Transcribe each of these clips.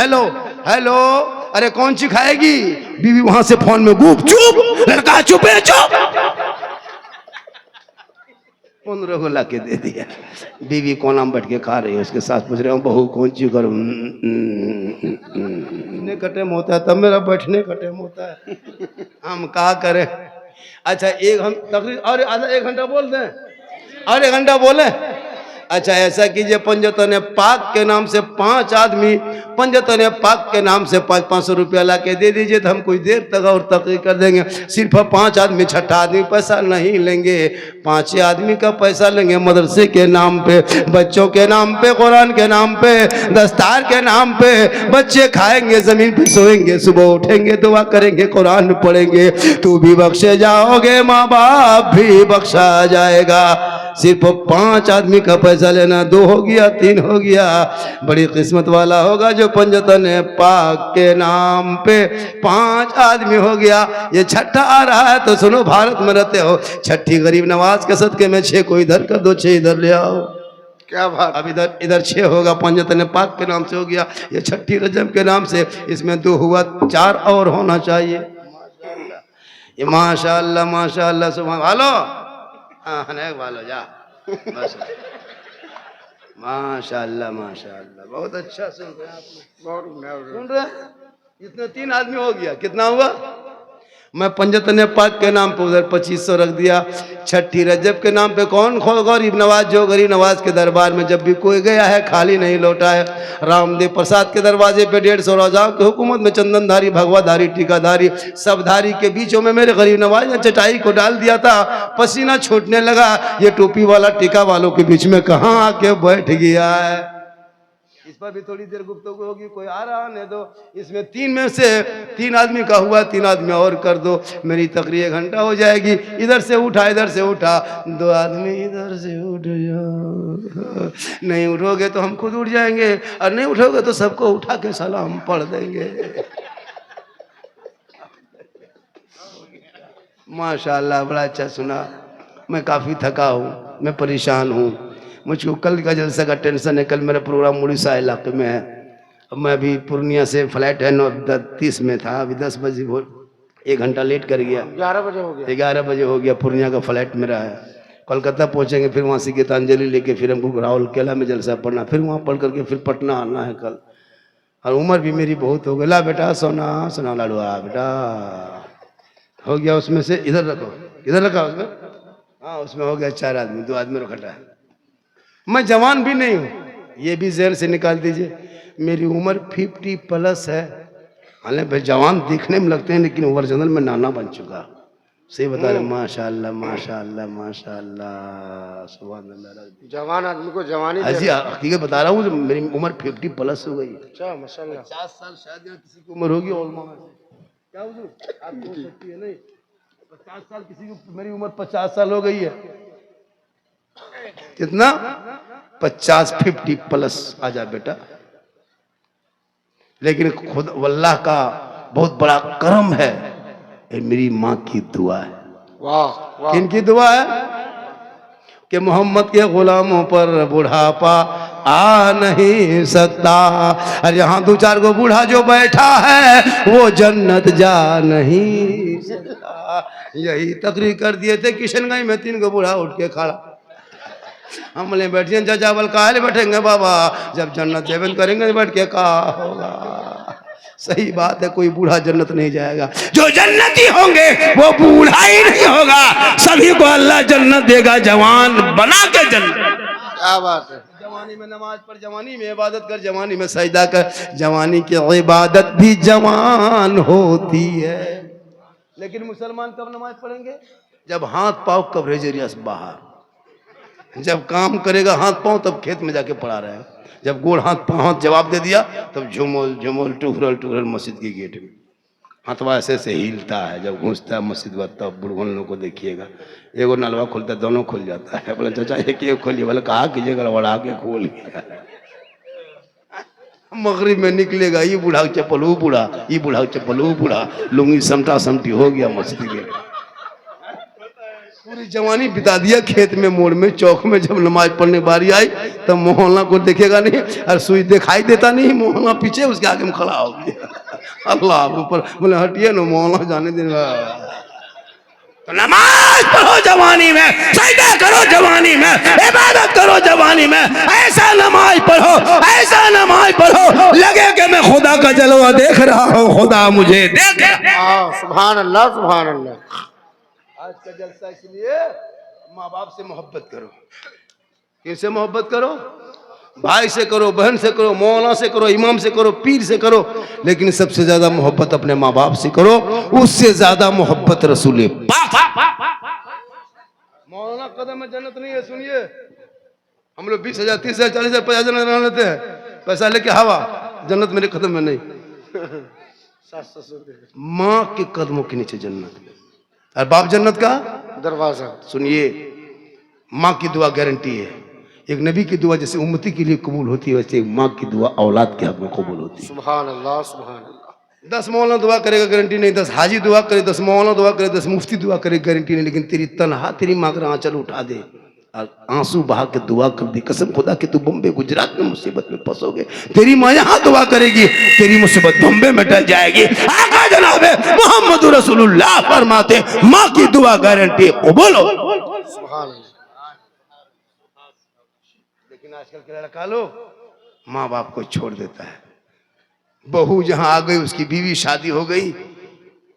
Hello hello, अरे कौन सी खाएगी? बीवी वहां से फोन में गुप, चुप लड़का, चुप है, चुप। 15 को ला के दे दिया। बीवी कोना में बैठ के खा रही है, उसके साथ पूछ रहे हो बहू कौन सी करूं? कटे में होता है तब मेरा बैठने का टाइम होता है, हम क्या करें। अच्छा एक हम तकरीर और आधा 1 घंटा बोल दें, और 1 घंटा बोले। अच्छा ऐसा कीजिए, पंजतन पाक के नाम से 5 आदमी पंजतन पाक के नाम से 500 रुपया ला के दे दीजिए, तो हम कुछ देर तक और तकरीर कर देंगे। सिर्फ 5 आदमी, छठा आदमी पैसा नहीं लेंगे, 5 आदमी का पैसा लेंगे। मदरसे के नाम पे, बच्चों के नाम पे, कुरान के नाम पे, दस्तार के नाम पे। बच्चे खाएंगे, जमीन पे सोएंगे, सुबह उठेंगे, दुआ करेंगे, कुरान पढ़ेंगे। तू भी बख्शे जाओगे, माँ बाप भी बख्शा जाएगा। सिर्फ 5 आदमी का पैसा लेना, 2 हो गया, 3 हो गया। बड़ी किस्मत वाला होगा जो पंजतन पाक के नाम पे 5 आदमी हो गया। ये छठा आ रहा है तो सुनो, भारत में रहते हो, छठी गरीब नवाज के सदके में 6 को इधर कर दो, 6 इधर ले आओ। क्या बात। अब इधर 6 होगा, पंजतन पाक के नाम से हो गया। ये छठी रजब के नाम से, इसमें 2 हुआ, 4 और होना चाहिए। ये माशाअल्लाह माशाअल्लाह, सुभान अल्लाह। हाँ वालो जा बस। माशाअल्लाह माशाअल्लाह, बहुत अच्छा सुन रहे हैं आपने, सुन रहे हैं। इतने 3 आदमी हो गया, कितना हुआ? मैं पंजतन पाक के नाम पे उधर 2500 रख दिया। छठी रजब के नाम पे कौन गरीब नवाज, जो गरीब नवाज के दरबार में जब भी कोई गया है खाली नहीं लौटा है। रामदेव प्रसाद के दरवाजे पे 150 राजाओं की हुकूमत में चंदनधारी, भगवाधारी, टीकाधारी, सबधारी के बीचों में मेरे गरीब नवाज ने चटाई को डाल दिया था। पसीना छूटने लगा, ये टोपी वाला टीका वालों के बीच में कहाँ आके बैठ गया है। इस पर भी थोड़ी देर गुफ्तगू होगी, कोई आ रहा नहीं दो। इसमें 3 में से 3 आदमी का हुआ, 3 आदमी और कर दो, मेरी तकरीर 1 घंटा हो जाएगी। इधर से उठा, इधर से उठा, 2 आदमी इधर से उठ जाओ। नहीं उठोगे तो हम खुद उठ जाएंगे, और नहीं उठोगे तो सबको उठा के सलाम पढ़ देंगे। माशाअल्लाह बड़ा अच्छा सुना। मैं काफ़ी थका हूँ, मैं परेशान हूँ। मुझको कल का जलसा का टेंशन है। कल मेरा प्रोग्राम उड़ीसा इलाके में है। अब मैं अभी पूर्णिया से फ्लाइट है 9:30 में था, अभी 10 बजे 1 घंटा लेट कर गया। 11 बजे हो गया, 11 बजे हो गया। पूर्णिया का फ्लाइट मेरा है, कोलकाता पहुंचेंगे, फिर वहाँ से गीतांजलि लेके फिर हमको राउरकेला में जलसा पढ़ना, फिर वहाँ पढ़ करके फिर पटना आना है कल। और उम्र भी मेरी बहुत हो गई। ला बेटा सोना सोना लाडुआ बेटा हो गया। उसमें से इधर रखो, इधर रखा उसमें, हाँ उसमें हो गया 4 आदमी, 2 आदमी रखा है। मैं जवान भी नहीं हूँ, ये भी ज़हन से निकाल दीजिए। मेरी उम्र 50+ है। हालांकि भाई जवान दिखने में लगते हैं, लेकिन ओरिजिनल में नाना बन चुका। सही बता रहे। माशाअल्लाह माशाअल्लाह माशाअल्लाह, सुभान अल्लाह। जवान आदमी को जवानी हकीकत बता रहा हूँ, मेरी उम्र 50+ हो गई। अच्छा माशाअल्लाह। 50 साल शायद किसी की उम्र होगी ऑलमोस्ट। क्या हुजूर आप बोल सकती है नहीं, 50 साल किसी की, मेरी उम्र 50 साल हो गई है। कितना? 50+ आ जा बेटा। लेकिन खुद अल्लाह का बहुत बड़ा करम है, ये मेरी माँ की दुआ है। वाह। किनकी दुआ है? कि मोहम्मद के गुलामों पर बुढ़ापा आ नहीं सकता। और यहाँ 2-4 को बूढ़ा जो बैठा है वो जन्नत जा नहीं सकता। यही तकरीर कर दिए थे किशनगंज में, 3 को बूढ़ा उठ के खड़ा। हम बोले बैठिए चाचा, बल काहे बैठेंगे बाबा, जब जन्नत सेवन करेंगे बैठ के का होगा। सही बात है, कोई बूढ़ा जन्नत नहीं जाएगा। जो जन्नती होंगे वो बूढ़ा ही नहीं होगा, सभी को अल्लाह जन्नत देगा, जवान बना के जन्नत। क्या बात है। जवानी में नमाज पढ़, जवानी में इबादत कर, जवानी में सजदा कर। जवानी की इबादत भी जवान होती है। लेकिन मुसलमान कब नमाज पढ़ेंगे? जब हाथ पाँव कवरेज से बाहर, जब काम करेगा हाथ पांव तब खेत में जाके पड़ा रहेगा। जब गोड़ हाथ पांव जवाब दे दिया तब झुमोल झुमोल टुकरल टुकरल मस्जिद के गेट में हाथवा ऐसे से हिलता है। जब घुसता है मस्जिद में तब बुढ़गन लोग को देखिएगा, एगो नलवा खुलता है, दोनों खुल जाता है। बोले चाचा एक खोलिए, बोले कहा कीजिए, गड़बड़ा के खोल गया। मगरिब में निकलेगा, ये बूढ़ा चप्पल वो बूढ़ा, ये बूढ़ा चप्पल वो बूढ़ा, लुंगी समटा समटी हो गया मस्जिद के। पूरी जवानी बिता दिया खेत में, मोड़ में, चौक में। जब नमाज पढ़ने बारी आई तब मोहल्ला को देखेगा नहीं, और सुई दिखाई देता नहीं, मोहल्ला पीछे उसके आगे में खड़ा हो गया। अल्लाह ऊपर बोले हटिए ना, मोहल्ला जाने देना। तो नमाज पढ़ो जवानी में, सजदा करो जवानी में, इबादत करो जवानी में। ऐसा नमाज पढ़ो, ऐसा नमाज पढ़ो लगे कि मैं खुदा का जलवा देख रहा हूँ, खुदा मुझे देख रहा। सुभान अल्लाह, सुभान अल्लाह। आज का जलसा इसलिए माँ बाप से मोहब्बत करो। किससे मोहब्बत करो? भाई से करो, बहन से करो, मौलाना से करो, इमाम से करो, पीर से करो, लेकिन सबसे ज्यादा मोहब्बत अपने माँ बाप से करो। उससे ज्यादा मोहब्बत रसूल पाक। मौलाना कदम में जन्नत नहीं है। सुनिए, हम लोग 20,000, 30,000, 40,000, 50,000 रहना लेते हैं, पैसा लेके हवा। जन्नत मेरे कदम में नहीं, माँ के कदमों के नीचे जन्नत है, और बाप जन्नत का दरवाजा। सुनिए, माँ की दुआ गारंटी है। एक नबी की दुआ जैसे उम्मती के लिए कबूल होती है, वैसे माँ की दुआ औलाद के हक में कबूल होती है। सुभान अल्लाह, सुभान अल्लाह। 10 मौलाना दुआ करेगा गारंटी नहीं, 10 हाजी दुआ करे, 10 मौलाना दुआ करे, 10 मुफ्ती दुआ करे, गारंटी नहीं। लेकिन तेरी तनहा तेरी माँ का आंचल उठा दे और आंसू बहा के दुआ कर दी, कसम खुदा कि तू बम्बे गुजरात में मुसीबत में फंसोगे, तेरी माँ यहाँ दुआ करेगी, तेरी मुसीबत बम्बे में टल जाएगी। आका जनाब मोहम्मद रसूलुल्लाह फरमाते, माँ की दुआ गारंटी कबूल हो। सुभान अल्लाह। लेकिन आजकल के लड़का लोग माँ बाप को छोड़ देता है। बहू जहां आ गई, उसकी बीवी शादी हो गई,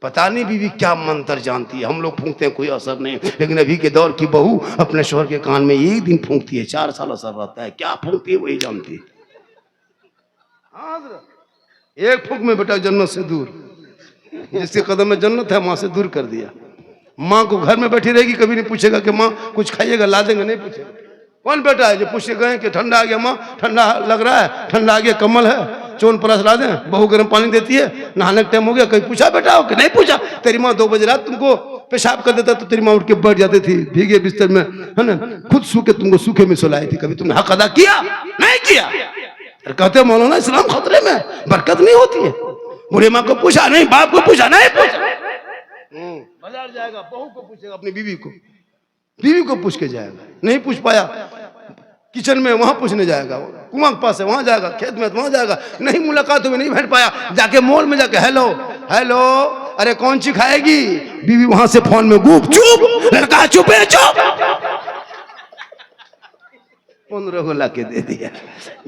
पता नहीं बीवी क्या मंत्र जानती है। हम लोग फूंकते हैं कोई असर नहीं, लेकिन अभी के दौर की बहू अपने शोहर के कान में एक दिन फूंकती है, 4 साल असर रहता है। क्या फूंकती है वही जानती है। एक फूंक में बेटा जन्नत से दूर, जिसके कदम में जन्नत है माँ से दूर कर दिया। माँ को घर में बैठी रहेगी, कभी नहीं पूछेगा कि माँ कुछ खाइएगा, ला देंगे, नहीं पूछेगा। कौन बेटा है जो पूछे गए कि ठंडा आ गया माँ, ठंडा लग रहा है, ठंडा आ गया, कमल है, चोन परस ला दें, बहू गर्म पानी देती है, नहाने का टाइम हो गया, कहीं पूछा बेटा हो कि नहीं पूछा? तेरी माँ 2 बजे रात तुमको पेशाब कर देता तो तेरी माँ उठ के बैठ जाती थी भीगे बिस्तर में, है ना, खुद सूखे तुमको सूखे में सुलाई थी। कभी तुमने हक अदा किया? नहीं किया। कहते मौलाना इस्लाम खतरे में, बरकत नहीं होती है। बूढ़े माँ को पूछा नहीं, बाप को पूछा नहीं, पूछा बाजार जाएगा, बहू को पूछेगा, अपनी बीवी को पूछ के जाएगा। नहीं पूछ पाया, किचन में वहां पूछने जाएगा, कुआं के पास है वहां जाएगा, खेत में वहां जाएगा, नहीं मुलाकात हुई, नहीं बैठ पाया, जाके मॉल में जाके हेलो हेलो, अरे कौन सी खाएगी? बीवी वहां से फोन में गुप, चुप लड़का, चुप है, चुप। 15 को ला के दे दिया।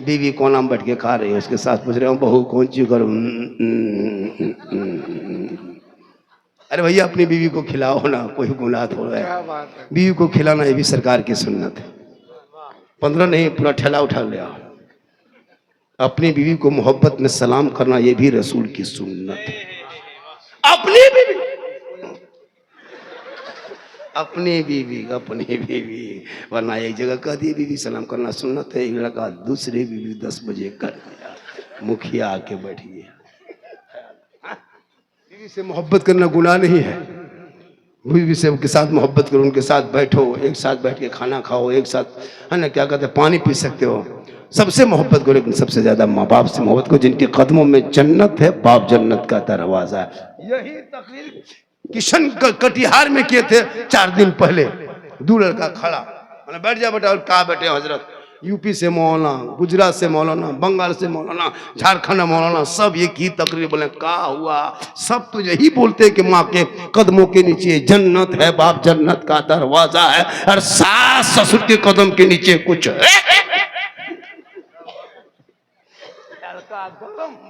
बीवी कोना में बैठ के खा रही है, उसके साथ पूछ रहे हो बहू कौन सी करूं? अरे भैया अपनी बीवी को खिलाओ ना, कोई गुनाह थोड़ा है। बीवी को खिलाना ये भी सरकार की सुन्नत है। 15 नहीं, पूरा ठेला उठा ले आओ। अपनी बीवी को मोहब्बत में सलाम करना ये भी रसूल की सुन्नत है। अपनी बीवी, वरना एक जगह कह दिए बीवी सलाम करना सुन्नत है, एक लड़का दूसरी बीवी 10 बजे कर दिया, मुखिया आके बैठी है। बीवी से मोहब्बत करना गुनाह नहीं है। बीवी से के साथ मोहब्बत करो, उनके साथ बैठो, एक साथ बैठ के खाना खाओ, एक साथ, है ना, क्या कहते हैं, पानी पी सकते हो, सबसे मोहब्बत करो। लेकिन सबसे ज्यादा माँ बाप से मोहब्बत करो, जिनके कदमों में जन्नत है, बाप जन्नत का दरवाजा है। यही तकरीर किशन कटिहार में किए थे 4 दिन पहले। 2 लड़का खड़ा, मैंने बैठ जा बेटा, और कहा बैठे हजरत, यूपी से मौलाना, गुजरात से मौलाना, बंगाल से मौलाना, झारखंड मौलाना, सब एक ही तकरीर। बोले क्या हुआ? सब तो यही बोलते हैं कि माँ के कदमों के नीचे जन्नत है, बाप जन्नत का दरवाजा है, और सास ससुर के कदम के नीचे कुछ है।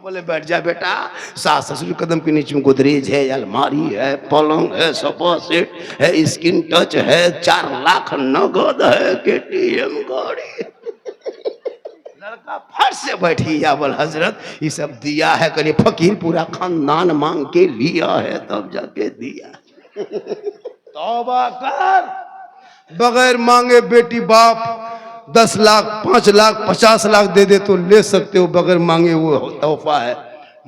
बोले बैठ जा बेटा, सास ससुर कदम के नीचे गोदरेज है, अलमारी है, पलंग है, सोफा सेट है, स्किन टच है, 4 लाख नगद है, KTM गाड़ी। लड़का फट से बैठी या बोल हजरत ये सब दिया है, कहीं फकीर पूरा खानदान मांग के लिया है तब जाके दिया। तौबा कर, बगैर मांगे बेटी बाप 10 लाख, 5 लाख, 50 लाख दे दे तो ले सकते हो, बगैर मांगे वो तोहफा है।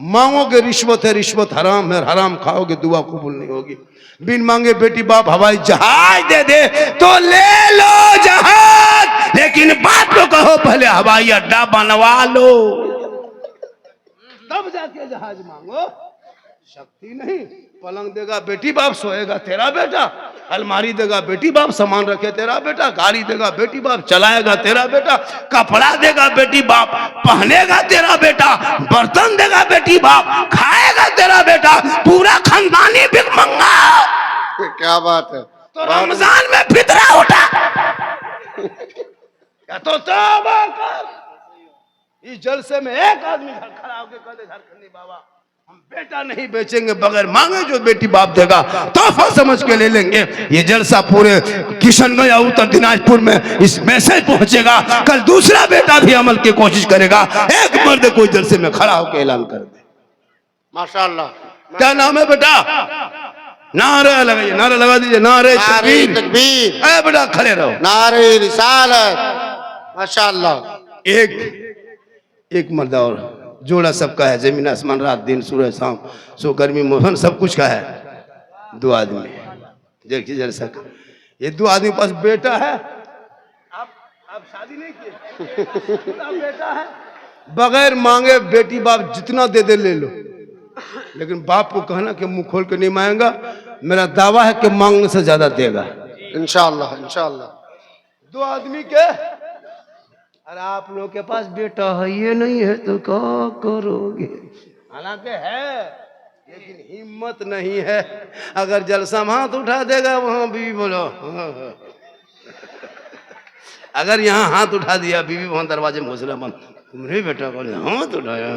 मांगोगे रिश्वत है, रिश्वत हराम है, हराम खाओगे दुआ कबूल नहीं होगी। बिन मांगे बेटी बाप हवाई जहाज दे दे तो ले लो जहाज, लेकिन बाप को कहो पहले हवाई अड्डा बनवा लो, तब जाके जहाज मांगो। शक्ति नहीं, पलंग देगा बेटी बाप सोएगा तेरा बेटा, अलमारी देगा बेटी बाप सामान रखे तेरा बेटा, गाड़ी देगा बेटी बाप चलाएगा तेरा बेटा, कपड़ा देगा बेटी बाप पहनेगा तेरा बेटा, बर्तन देगा बेटी बाप खाएगा तेरा बेटा, पूरा खानदानी भिखमंगा। क्या बात है। तो रमजान में फितरा उठा क्या तो तौबा कर। इस जलसे में एक आदमी खड़ा होकर कहते झारखंडी बाबा हम बेटा नहीं बेचेंगे, बगैर मांगे जो बेटी बाप देगा तोहफा समझ के ले लेंगे। ये जलसा पूरे किशनगंज या उत्तर दिनाजपुर में इस मैसेज पहुंचेगा, कल दूसरा बेटा भी अमल की कोशिश करेगा। एक मर्द कोई जलसे में खड़ा होकर ऐलान कर दे। माशाअल्लाह। क्या नाम है बेटा? नारे लगाइए, नारे लगा दीजिए, नारे तकबीर। अरे बेटा खड़े रहो। नारे रिसालत। माशाअल्लाह। एक मर्द और जोड़ा सबका है, जमीन आसमान रात दिन सूरज शाम सो गर्मी मौसम सब कुछ का है। दो आदमी देखिए जैसा ये दो आदमी पास बेटा है, आप शादी नहीं किए, बेटा है, बगैर मांगे बेटी बाप जितना दे दे ले लो, लेकिन बाप को कहना कि मुंह खोल के नहीं मांगेगा, मेरा दावा है कि मांगने से ज्यादा देगा इंशाअल्लाह इंशाअल्लाह। दो आदमी के, अरे आप लोग के पास बेटा है ये नहीं है तो क्या करोगे? हालांकि है लेकिन हिम्मत नहीं है। अगर जलसा में हाथ उठा देगा वहां बीवी बोलो, अगर यहाँ हाथ उठा दिया बीवी वहां दरवाजे में घुसरा बंद, तुमने बेटा बोले हाथ उठाया,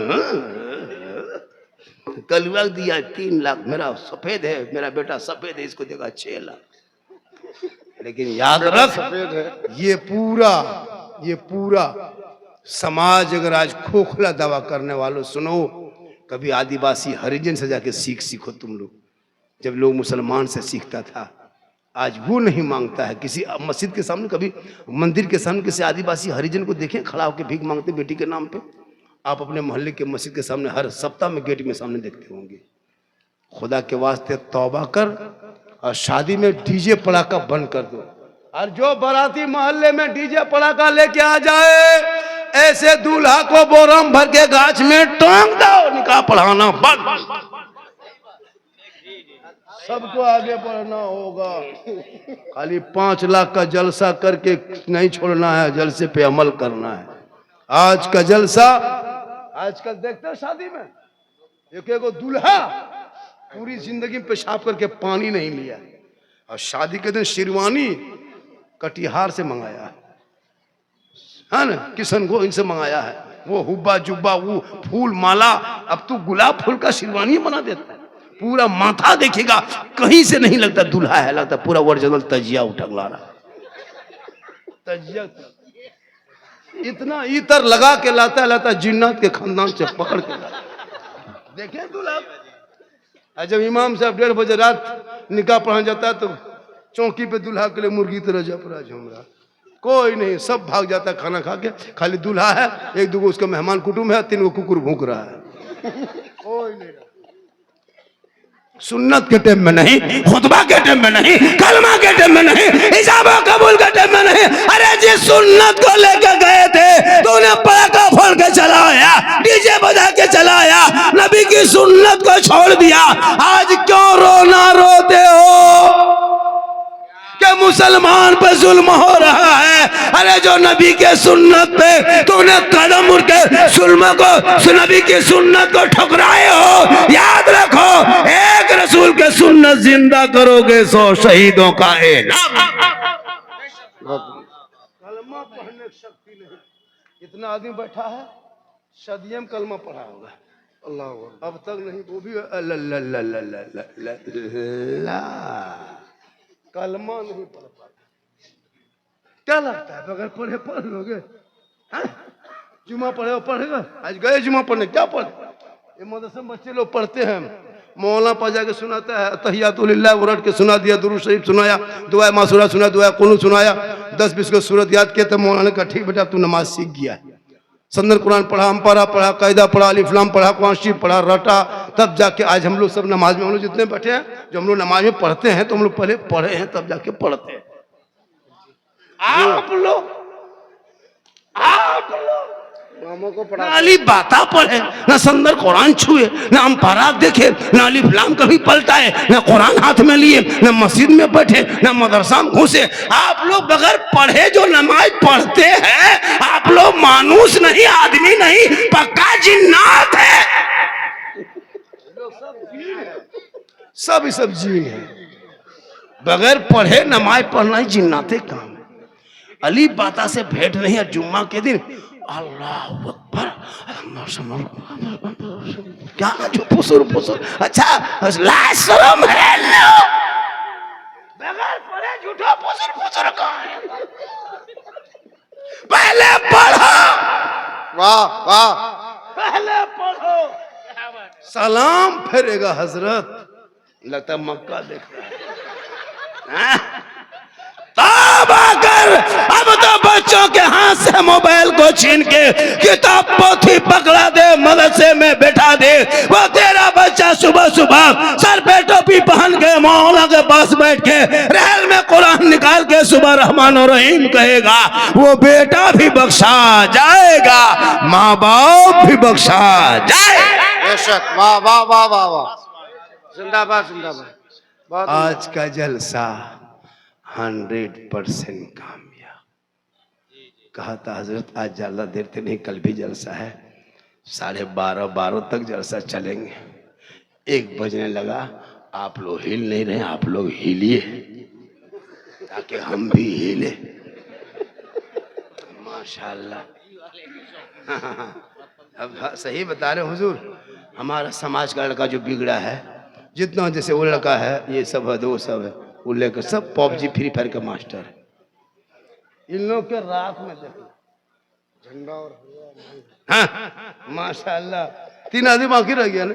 कलुआ दिया 3 लाख, मेरा सफेद है, मेरा बेटा सफेद है, इसको देगा 6 लाख। लेकिन याद रख ये पूरा समाज अगर आज खोखला दावा करने वालों सुनो, कभी आदिवासी हरिजन से जाके सीखो तुम लोग। जब लोग मुसलमान से सीखता था, आज वो नहीं मांगता है किसी मस्जिद के सामने, कभी मंदिर के सामने किसी आदिवासी हरिजन को देखें खड़ा होकर भीख मांगते बेटी के नाम पे? आप अपने मोहल्ले के मस्जिद के सामने हर सप्ताह में गेट में सामने देखते होंगे। खुदा के वास्ते तौबा कर और शादी में डीजे पड़ाका बंद कर दो। और जो बाराती मोहल्ले में डीजे पड़ाका लेके आ जाए, ऐसे दूल्हा को बोरम भर के गाछ में टांग दो, निकाह पढ़ाना बंद। सबको आगे बढ़ना होगा। खाली 5 लाख का जलसा करके नहीं छोड़ना है, जलसे पे अमल करना है। आज का जलसा, आजकल देखते हो शादी में एक दूल्हा पूरी जिंदगी में पेशाब करके पानी नहीं लिया, और शादी के दिन शेरवानी कटिहार से मंगाया है ना, किशनगंज इनसे मंगाया है, वो हुब्बा जुब्बा वो फूल माला। अब तू गुलाब फूल का शेरवानी बना देता है, पूरा माथा देखेगा कहीं से नहीं लगता दूल्हा है, लगता पूरा ओरिजिनल तजिया उठगला रहा, तजिया इतना इतर लगा के लाता जिन्नात के खानदान से पकड़ के देखे दूल्हा। जब इमाम साहब 1:30 बजे रात निकाह पढ़ा जाता है तो चौकी पे दूल्हा के लिए मुर्गी तरह जपरा झूम रहा, कोई नहीं, सब भाग जाता है खाना खा के, खाली दूल्हा है, 1-2 उसका मेहमान कुटुंब है, 3 कुकुर भूख रहा है, कोई नहीं। सुन्नत के टाइम में नहीं, खुतबा के टाइम में नहीं, कलमा के टाइम में नहीं, इजाबा कबूल के टाइम में नहीं। अरे जिस सुन्नत को लेकर गए थे तो उन्हें पड़ाका फोड़ के चलाया, डीजे बजा के चलाया, नबी की सुन्नत को छोड़ दिया। आज क्यों रोना रोते हो कि मुसलमान पे जुल्म हो रहा है? अरे जो नबी के सुन्नत पे तूने कदम उठ के जुल्म को, नबी की सुन्नत को ठुकराए हो, याद रखो एक रसूल के सुन्नत जिंदा करोगे 100 शहीदों का इनाम। कलमा पढ़ने की शक्ति नहीं। इतना आदमी बैठा है, सदियम कलमा पढ़ा होगा, अल्लाह अब तक नहीं, वो भी कलमा नहीं पढ़ पाता। क्या लगता है बगैर पढ़े पढ़ लोगे? जुमा पढ़े पढ़ेगा? आज गए जुमा पढ़ने, क्या पढ़े? ये मदरसे में बच्चे लोग पढ़ते हैं, मौलाना पर जाके सुनाता है, तहियातुलिल्लाह उलट के सुना दिया, दुरूद शरीफ सुनाया, दुआ मासूरा सुना, दुआ कुनूत सुनाया, 10-20 को सूरत याद किया, तो मौलाना का ठीक बेटा तू नमाज सीख गया है। संदर कुरान पढ़ा, अम्पारा पढ़ा, कायदा पढ़ा, अलिफ-लाम पढ़ा, कुरान शरीफ पढ़ा, रटा, तब जाके आज हम लोग सब नमाज में, हम लोग जितने बैठे हैं, जो हम लोग नमाज में पढ़ते हैं, तो हम लोग पहले पढ़े हैं तब जाके पढ़ते हैं। आप लोग हमको पढ़ा ना अली बाता पढ़े, ना संदर कुरान छुए, ना हम पाराक देखे, ना अली फलाम कभी पलटाए, ना कुरान हाथ में लिए, ना मस्जिद में बैठे, ना मदरसा में घुसे। आप लोग बगैर पढ़े जो नमाज पढ़ते हैं, आप लोग मानूस नहीं, आदमी नहीं, पक्का जिन्नात है। सब जीन है। बगैर पढ़े नमाज पढ़ना ही जिन्नाते काम है। अली बाता से भेंट नहीं है। जुम्मा के दिन अल्लाह अकबर, क्या जो फुसुर अच्छा लाशरम है लो। बगैर पढ़े झूठा फुसुर कहाँ है? पहले पढ़ो। वाह वाह, पहले पढ़ो। सलाम फेरेगा हजरत, लगता मक्का देख रहा है। तौबा कर, अब तो बच्चों के हाथ से मोबाइल को छीन के किताब पोथी पकड़ा दे, मदरसे में बैठा दे। वो तेरा बच्चा सुबह सुबह सर पे टोपी पहन के मौला के पास बैठ के रहल में कुरान निकाल के सुबह रहमान और रहीम कहेगा, वो बेटा भी बख्शा जाएगा, माँ बाप भी बख्शा जाएगा। बेशक, वाह वाह वाह वाह वाह, जिंदाबाद जिंदाबाद। आज का जलसा 100% कामयाब। कहा था हजरत आज ज्यादा देर तक नहीं, कल भी जलसा है, 12:30 तक जलसा चलेंगे। 1 बजने लगा, आप लोग हिल नहीं रहे, आप लोग हिलिए ताकि हम भी हिले। माशाल्लाह। अब सही बता रहे हुजूर, हमारा समाज का लड़का जो बिगड़ा है, जितना जैसे वो लड़का है, ये सब है, वो सब है, वो लेकर सब पबजी फ्री फायर का मास्टर है। इन लोग के रात में देखो झंडा और हाँ, माशाल्लाह 3 आदमी बाकी रह गया ना।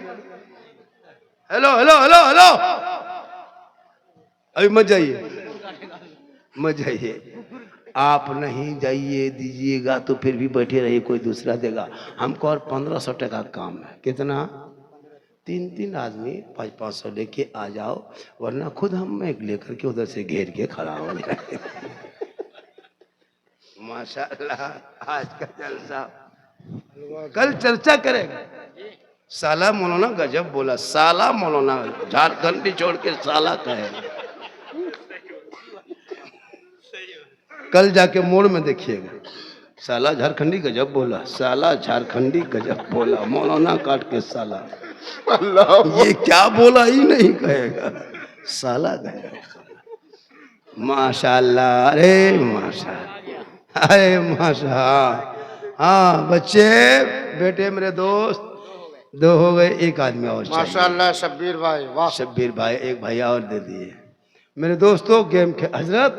हेलो हेलो हेलो हेलो, अभी मत जाइए। आप नहीं जाइए दीजिएगा तो फिर भी बैठे रहिए, कोई दूसरा देगा। हमको और 1500 टका काम है। कितना? 3 आदमी 500 लेके आ जाओ, वरना खुद हम एक लेकर के उधर से घेर के खड़ा हो जाए। माशाल्लाह। आज का जलसा, कल चर्चा करेगा। साला मौलाना गजब बोला, साला मौलाना झारखंडी छोड़ के साला कहे। कल जाके मोड़ में देखिएगा, साला झारखंडी गजब बोला, साला झारखंडी गजब बोला, मौलाना काट के साला। अल्लाह, ये क्या बोला ही नहीं कहेगा, साला गजब। माशाल्लाह, अरे माशाल्लाह, अरे माशाल्लाह। हाँ बच्चे, बेटे मेरे दोस्त 2 हो गए, 1 आदमी और माशाल्लाह। शब्बीर भाई, वाह शब्बीर भाई, 1 भाई और दे दिए। मेरे दोस्तों गेम के हजरत,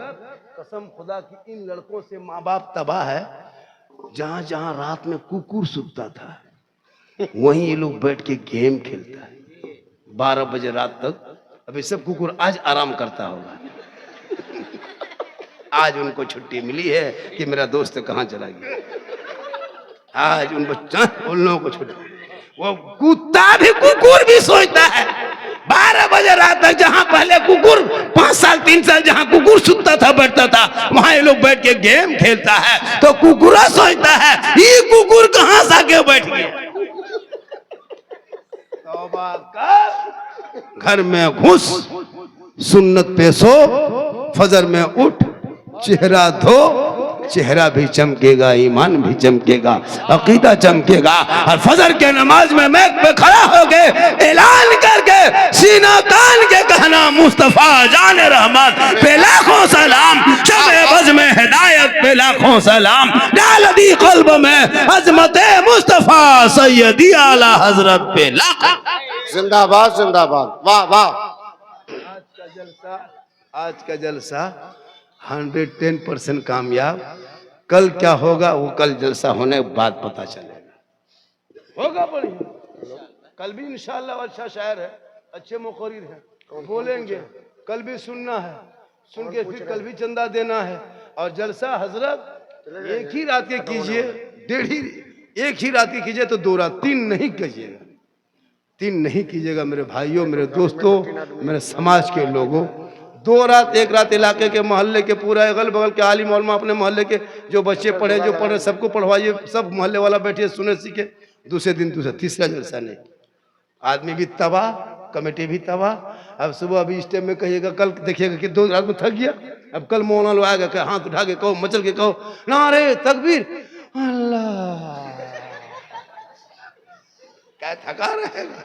कसम खुदा की इन लड़कों से माँ बाप तबाह है। जहां जहां रात में कुकुर सूखता था, वहीं ये लोग बैठ के गेम खेलता है 12 बजे रात तक। अभी सब कुकुर आज आराम करता होगा। आज उनको छुट्टी मिली है कि मेरा दोस्त कहाँ चला गया। आज उन लोगों को छुट्टी। वो कुत्ता भी, कुकुर भी सोचता है 12 बजे रात तक। जहां पहले कुकुर 5 साल 3 साल जहां कुकुर सुतता था, बैठता था, वहां ये लोग बैठ के गेम खेलता है। तो कुकुरा सोचता है ये कुकुर कहां से आके बैठ गया। तौबा कर, घर में घुस, सुन्नत पे सो, फजर में उठ, चेहरा धो, चेहरा भी चमकेगा, ईमान भी चमकेगा, अकीदा चमकेगा। और फजर के नमाज में मैक पे खड़ा हो गए, ऐलान करके सीना तान के कहना, मुस्तफा जान रहमत पे लाखों सलाम, शब बज़ में हिदायत पे लाखों सलाम, डाल दी कल्ब में अजमत मुस्तफा सैयदी आला हजरत पे लाखों। जिंदाबाद जिंदाबाद, वाह वाह। आज का जलसा 110% कामयाब। कल क्या होगा वो कल जलसा होने के बाद पता चलेगा। होगा बढ़िया। कल भी इंशाल्लाह अच्छा शायर है, अच्छे मुकर्रिर है, बोलेंगे। कल भी सुनना है, सुन के फिर कल भी चंदा देना है। और जलसा हजरत एक ही रात के कीजिए, एक ही रात की कीजिए तो 2 रात, 3 नहीं कीजिएगा। 3 नहीं कीजिएगा मेरे भाइयों, मेरे दोस्तों, मेरे समाज के लोगों। 2 रात 1 रात इलाके के मोहल्ले के पूरा अगल बगल के आलिम उलमा अपने मोहल्ले के जो बच्चे पढ़े जो पढ़े सबको पढ़वाइए, सब मोहल्ले वाला बैठिए सुने सीखे। दूसरे दिन दूसरा तीसरा जलसा नहीं, आदमी भी तबाह, कमेटी भी तबाह। अब सुबह अभी इस टाइम में कहिएगा, कल देखिएगा कि 2 रात में थक गया, अब कल मौना लो आएगा कि हाथ उठा के कहो, मचल के कहो नारे तकबीर अल्लाह, क्या थका रहेगा,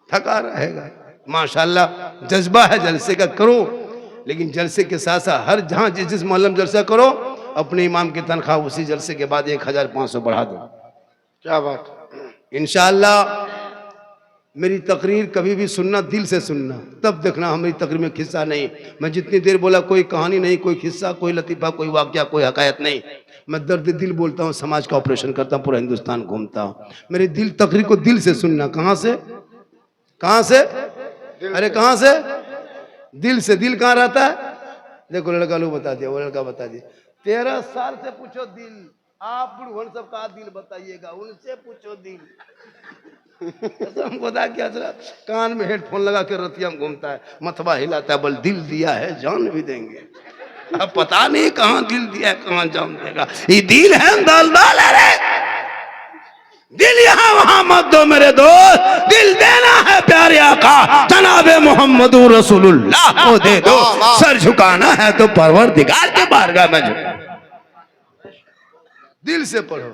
थका रहेगा। माशाल्लाह जज्बा है जलसे का, करो, लेकिन जलसे के साथ साथ हर जहां जिस मोहल्ले में जलसा करो, अपने इमाम की तनख्वाह उसी जलसे के बाद 1500 बढ़ा दो। क्या बात। इंशाअल्लाह मेरी तकरीर कभी भी सुनना, दिल से सुनना, तब देखना हमारी तकरीर में खिस्सा नहीं। मैं जितनी देर बोला कोई कहानी नहीं, कोई खिस्सा, कोई लतीफ़ा, कोई वाक़या, कोई हकायत नहीं। मैं दर्द दिल बोलता हूँ, समाज का ऑपरेशन करता हूँ, पूरा हिंदुस्तान घूमता हूँ। मेरी दिल तकरीर को दिल से सुनना। कहाँ से, कहाँ से, अरे कहाँ से, दिल से। दिल कहाँ रहता है? देखो लड़का लोग बता दिया, वो लड़का बता दिया। 13 साल से पूछो दिल, आप बुढ़वन सब का दिल बताइएगा, उनसे पूछो दिल। खुदा क्या कान में हेडफोन लगा के रतिया में घूमता है, मथवा हिलाता है, बोल दिल दिया है जान भी देंगे। अब पता नहीं कहाँ दिल दिया है, कहाँ जान देगा। ये दिल है दलदल है, दिल यहाँ वहां मत दो मेरे दोस्त, दिल देना है प्यारे आका जनाबे मोहम्मद रसूलुल्लाह को दे दो। सर झुकाना है तो परवरदिगार के बारगाह में झुको। दिल से पढ़ो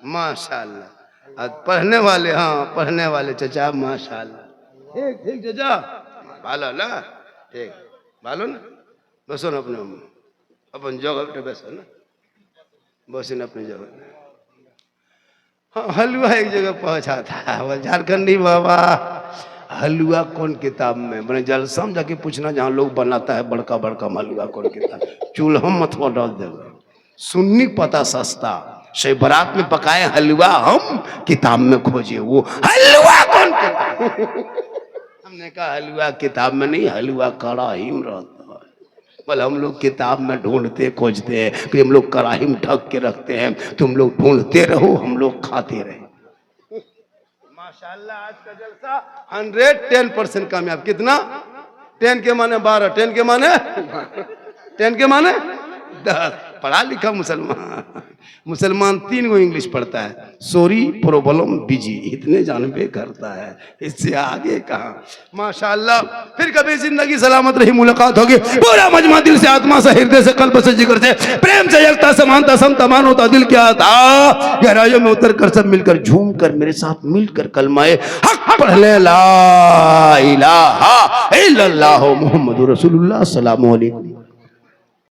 माशाल्लाह। आज पढ़ने वाले, हाँ पढ़ने वाले चचा माशाल्लाह, ठीक ठीक चचा, भालो ना, ठीक भालो ना, बसो ना अपने अपन जगह पे बैसो ना, बसो ना अपनी जगह। हाँ हलवा एक जगह पहुंचा था, वो झारखंडी बाबा, हलवा कौन किताब में, मैंने जलसा में जाके पूछना जहाँ लोग बनाता है बड़का बड़का हलवा कौन किताब, चूल्हा मथवा डाल देगा। सुन्नी पता सस्ता, शे बारात में पकाए हलवा हम किताब में खोजे, वो हलवा कौन किताब। हमने कहा हलवा किताब में नहीं, हलवा कड़ाही में रहता है। बोले हम लोग किताब में ढूंढते खोजते हैं, फिर हम लोग कड़ाही में ढक के रखते हैं, तुम लोग ढूंढते रहो, हम लोग खाते रहे। माशाल्लाह आज का जलसा 110% कामयाब। कितना? 10 के माने 12, 10 के माने 10 के माने 10। पढ़ा लिखा मुसलमान 3 गो इंग्लिश पढ़ता है, सॉरी प्रॉब्लम बिजी, इतने जानबे करता है, इससे आगे कहाँ। माशाल्लाह फिर कभी जिंदगी सलामत रही, मुलाकात होगी। पूरा मजमा दिल से, आत्मा से, हृदय से, कल्ब से, जिगर से, प्रेम से, एकता, समानता, समता, मानवता, दिल क्या था गहराइयों में उतर कर सब मिलकर झूम कर मेरे साथ मिलकर कलमाए हक पढ़ ले, ला इलाहा इल्लल्लाह मुहम्मदुर रसूलुल्लाह। अस्सलामु अलैकुम।